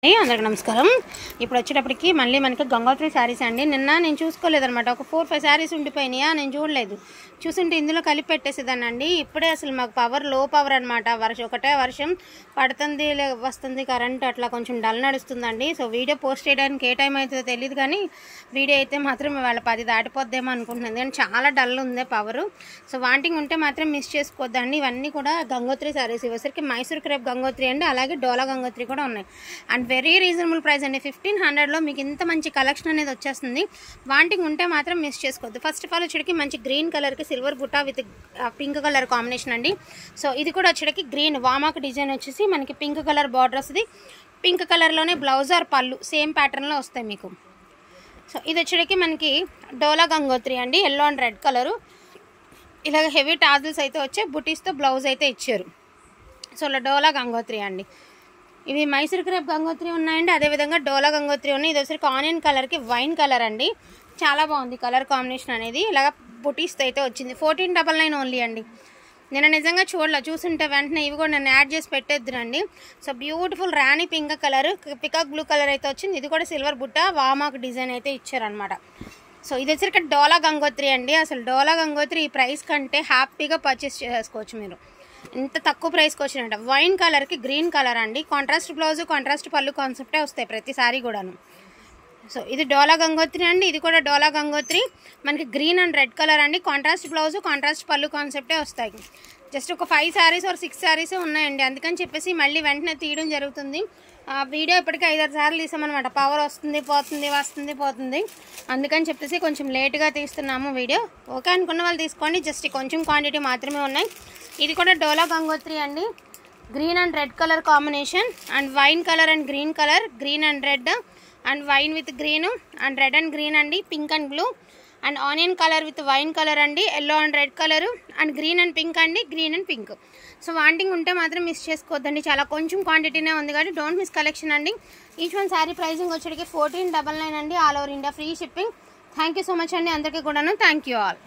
అందరికీ నమస్కారం. ఇప్పుడు వచ్చేటప్పటికి మళ్ళీ మనకి గంగోత్రి శారీస్ అండి. నిన్న నేను చూసుకోలేదనమాట. ఒక 4-5 శారీస్ ఉండిపోయినాయా, నేను చూడలేదు. చూసుంటే ఇందులో కలిపి పెట్టేసేదాన్ని అండి. ఇప్పుడే అసలు మాకు పవర్ లో పవర్ అనమాట. ఒకటే వర్షం పడుతుంది వస్తుంది, కరెంట్ అట్లా కొంచెం డల్ నడుస్తుందండి. సో వీడియో పోస్ట్ చేయడానికి ఏ టైం అవుతుందో తెలియదు, కానీ వీడియో అయితే మాత్రం ఇవాళ 10 దాటిపోద్దేమో అనుకుంటున్నాను, కానీ చాలా డల్ ఉంది పవరు. సో వాంటింగ్ ఉంటే మాత్రం మిస్ చేసుకోవద్దండి. ఇవన్నీ కూడా గంగోత్రి శారీస్. ఇవసరికి మైసూర్ క్రేప్ గంగోత్రి అండి, అలాగే డోలా గంగోత్రి కూడా ఉన్నాయి. అండ్ వెరీ రీజనబుల్ ప్రైస్ అండి. 1500లో మీకు ఇంత మంచి కలెక్షన్ అనేది వచ్చేస్తుంది. వాంటింగ్ ఉంటే మాత్రం మిస్ చేసుకోవద్దు. ఫస్ట్ ఆఫ్ ఆల్ వచ్చేటికి మంచి గ్రీన్ కలర్కి సిల్వర్ బుట్ట విత్ పింక్ కలర్ కాంబినేషన్ అండి. సో ఇది కూడా వచ్చేటికి గ్రీన్ వామాక్ డిజైన్ వచ్చేసి మనకి పింక్ కలర్ బార్డర్ వస్తుంది. పింక్ కలర్లోనే బ్లౌజ్ ఆర్ పళ్ళు సేమ్ ప్యాటర్న్లో వస్తాయి మీకు. సో ఇది వచ్చేటికి మనకి డోలా గంగోత్రి అండి, ఎల్లో అండ్ రెడ్ కలరు. ఇలాగ హెవీ టాజిల్స్ అయితే వచ్చాయి, బుటీస్తో బ్లౌజ్ అయితే ఇచ్చారు. సో ఇలా డోలా గంగోత్రి అండి. ఇవి మైసూర్ క్రేప్ గంగోత్రి ఉన్నాయండి, అదేవిధంగా డోలా గంగోత్రి ఉన్నాయి. ఇది వచ్చరికి ఆనియన్ కలర్కి వైన్ కలర్ అండి, చాలా బాగుంది కలర్ కాంబినేషన్ అనేది. ఇలాగ బుటీస్తో అయితే వచ్చింది. 1499 ఓన్లీ అండి. నేను నిజంగా చూసుంటే వెంటనే ఇవి కూడా నేను యాడ్ చేసి పెట్టేద్దునండి. So beautiful rani pink colour, peacock blue colour అయితే వచ్చింది. ఇది కూడా సిల్వర్ బుట్ట వామాక్ డిజైన్ అయితే ఇచ్చారనమాట. సో ఇది వచ్చరికి డోలా గంగోత్రి అండి. అసలు డోలా గంగోత్రి ఈ ప్రైస్ కంటే హ్యాపీగా పర్చేస్ చేసుకోవచ్చు మీరు, ఇంత తక్కువ ప్రైస్కి వచ్చినట్ట. వైన్ కలర్కి గ్రీన్ కలర్ అండి, కాంట్రాస్ట్ బ్లౌజ్ కాంట్రాస్ట్ పళ్ళు కాన్సెప్టే వస్తాయి ప్రతిసారి కూడాను. సో ఇది డోలా గంగోత్రి అండి, ఇది కూడా డోలా గంగోత్రి. మనకి గ్రీన్ అండ్ రెడ్ కలర్ అండి, కాంట్రాస్ట్ బ్లౌజ్ కాంట్రాస్ట్ పళ్ళు కాన్సెప్టే వస్తాయి. జస్ట్ ఒక 5 శారీస్ ఆర్ 6 శారీసే ఉన్నాయండి, అందుకని చెప్పేసి మళ్ళీ వెంటనే తీయడం జరుగుతుంది. వీడియో ఇప్పటికీ 5-6 సార్లు తీసామన్నమాట. పవర్ వస్తుంది పోతుంది వస్తుంది పోతుంది, అందుకని చెప్పేసి కొంచెం లేట్గా తీస్తున్నాము వీడియో. ఓకే అనుకున్న వాళ్ళు తీసుకోండి, జస్ట్ కొంచెం క్వాంటిటీ మాత్రమే ఉన్నాయి. ఇది కూడా డోలా గంగోత్రి అండి, green and red colour combination and wine colour and green colour, green and red and wine with green and red and green అండి, pink and blue and onion colour with wine colour అండి, yellow and red colour and green and pink అండి, green and pink. So wanting ఉంటే మాత్రం miss చేసుకోవద్దండి, చాలా కొంచెం క్వాంటిటీనే ఉంది కాబట్టి డోంట్ మిస్ కలెక్షన్ అండి. ఈచ్ వన్ శారీ ప్రైసింగ్ వచ్చేటికి 1499 అండి, all over India free shipping. Thank you so much అండి అందరికీ కూడాను. Thank you all.